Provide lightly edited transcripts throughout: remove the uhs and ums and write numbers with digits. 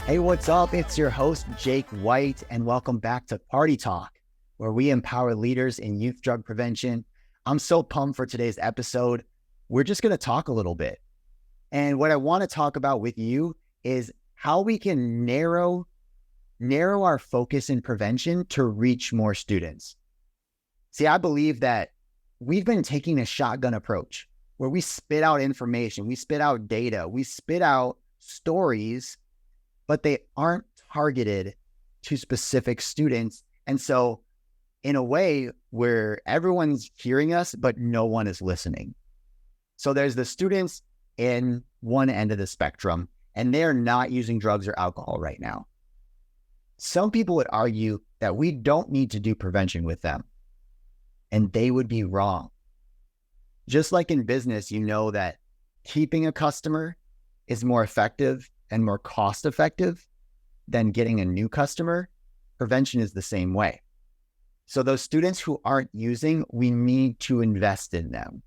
Hey, what's up? It's your host, Jake White, and welcome back to Party Talk, where we empower leaders in youth drug prevention. I'm so pumped for today's episode. We're just going to talk a little bit. And what I want to talk about with you is how we can narrow our focus in prevention to reach more students. See, I believe that we've been taking a shotgun approach where we spit out information, we spit out data, we spit out stories, but they aren't targeted to specific students. And so in a way where everyone's hearing us, but no one is listening. So there's the students in one end of the spectrum, and they're not using drugs or alcohol right now. Some people would argue that we don't need to do prevention with them, and they would be wrong. Just like in business, you know that keeping a customer is more effective and more cost effective than getting a new customer. Prevention is the same way. So those students who aren't using, we need to invest in them.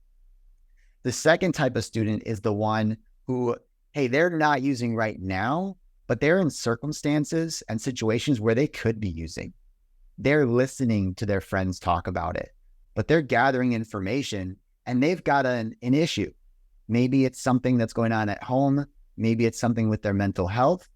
The second type of student is the one who, hey, they're not using right now, but they're in circumstances and situations where they could be using. They're listening to their friends talk about it, but they're gathering information and they've got an issue. Maybe it's something that's going on at home. Maybe it's something with their mental health,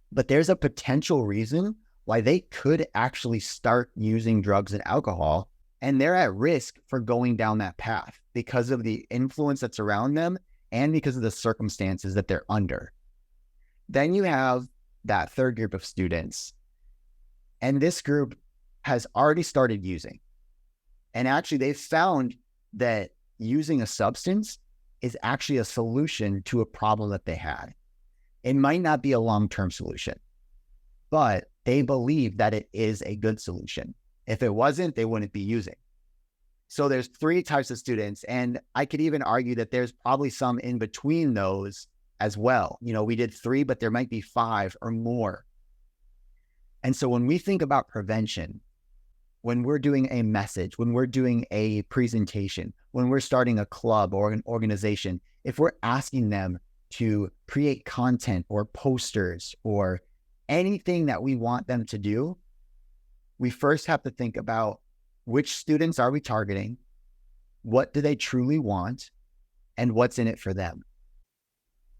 but there's a potential reason why they could actually start using drugs and alcohol, and they're at risk for going down that path because of the influence that's around them and because of the circumstances that they're under. Then you have that third group of students, and this group has already started using. And actually, they've found that using a substance is actually a solution to a problem that they had. It might not be a long-term solution, but they believe that it is a good solution. If it wasn't, they wouldn't be using. So there's three types of students, and I could even argue that there's probably some in between those as well. You know, we did 3, but there might be 5 or more. And so when we think about prevention, when we're doing a message, when we're doing a presentation, when we're starting a club or an organization, if we're asking them to create content or posters or anything that we want them to do, we first have to think about which students are we targeting, what do they truly want, and what's in it for them.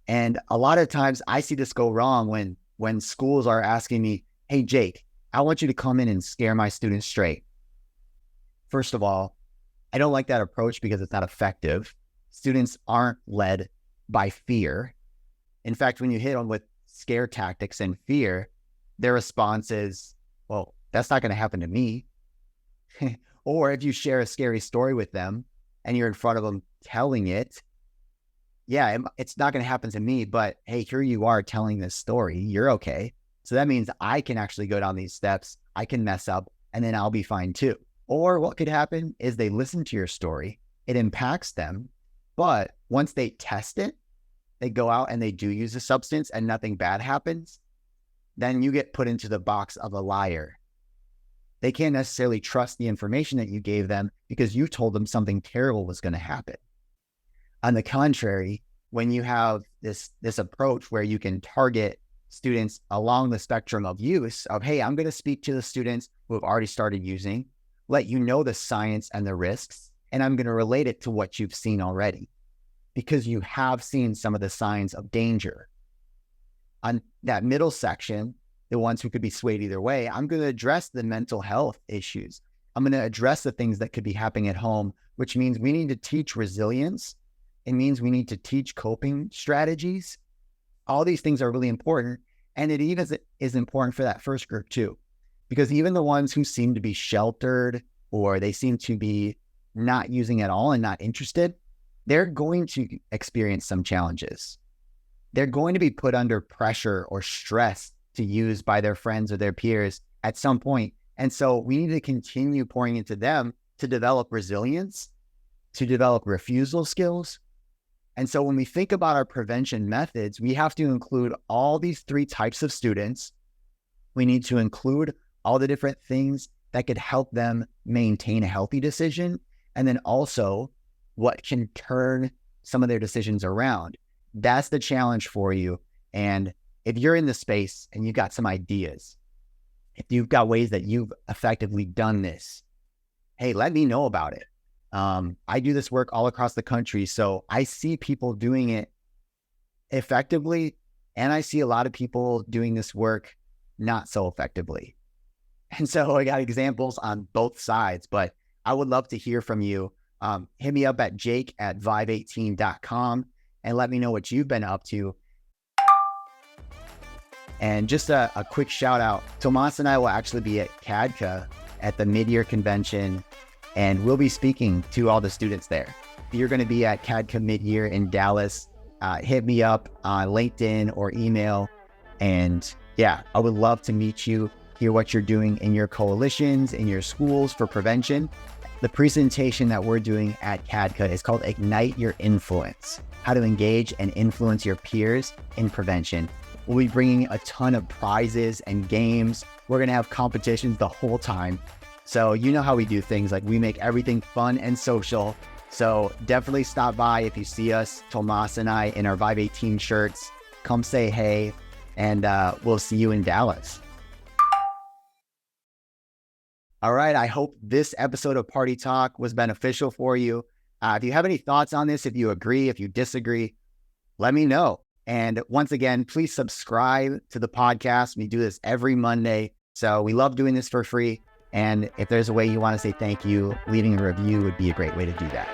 And a lot of times I see this go wrong when schools are asking me, hey, Jake, I want you to come in and scare my students straight. First of all, I don't like that approach because it's not effective. Students aren't led by fear. In fact, when you hit them with scare tactics and fear, their response is, well, that's not going to happen to me. Or if you share a scary story with them and you're in front of them telling it, yeah, it's not going to happen to me, but hey, here you are telling this story. You're okay. So that means I can actually go down these steps. I can mess up and then I'll be fine too. Or what could happen is they listen to your story. It impacts them. But once they test it, they go out and they do use a substance and nothing bad happens, then you get put into the box of a liar. They can't necessarily trust the information that you gave them because you told them something terrible was going to happen. On the contrary, when you have this approach where you can target students along the spectrum of use of, hey, I'm going to speak to the students who have already started using, let you know the science and the risks, and I'm going to relate it to what you've seen already because you have seen some of the signs of danger. On that middle section, the ones who could be swayed either way, I'm going to address the mental health issues. I'm going to address the things that could be happening at home, which means we need to teach resilience. It means we need to teach coping strategies. All these things are really important. And it even is important for that first group too, because even the ones who seem to be sheltered or they seem to be not using at all and not interested, they're going to experience some challenges. They're going to be put under pressure or stress to use by their friends or their peers at some point. And so we need to continue pouring into them to develop resilience, to develop refusal skills. And so when we think about our prevention methods, we have to include all these 3 types of students. We need to include all the different things that could help them maintain a healthy decision. And then also what can turn some of their decisions around. That's the challenge for you. And if you're in the space and you've got some ideas, if you've got ways that you've effectively done this, hey, let me know about it. I do this work all across the country, so I see people doing it effectively, and I see a lot of people doing this work not so effectively. And so I got examples on both sides, but I would love to hear from you. Hit me up at jake@vive18.com and let me know what you've been up to. And just a quick shout out, Tomas and I will actually be at CADCA at the mid-year convention, and we'll be speaking to all the students there. If you're going to be at CADCA mid-year in Dallas, hit me up on LinkedIn or email. And yeah, I would love to meet you, hear what you're doing in your coalitions, in your schools for prevention. The presentation that we're doing at CADCA is called Ignite Your Influence, how to engage and influence your peers in prevention. We'll be bringing a ton of prizes and games. We're going to have competitions the whole time. So you know how we do things, like we make everything fun and social. So definitely stop by if you see us, Tomas and I, in our Vive 18 shirts. Come say hey, and we'll see you in Dallas. All right, I hope this episode of Party Talk was beneficial for you. If you have any thoughts on this, if you agree, if you disagree, let me know. And once again, please subscribe to the podcast. We do this every Monday. So we love doing this for free. And if there's a way you want to say thank you, leaving a review would be a great way to do that.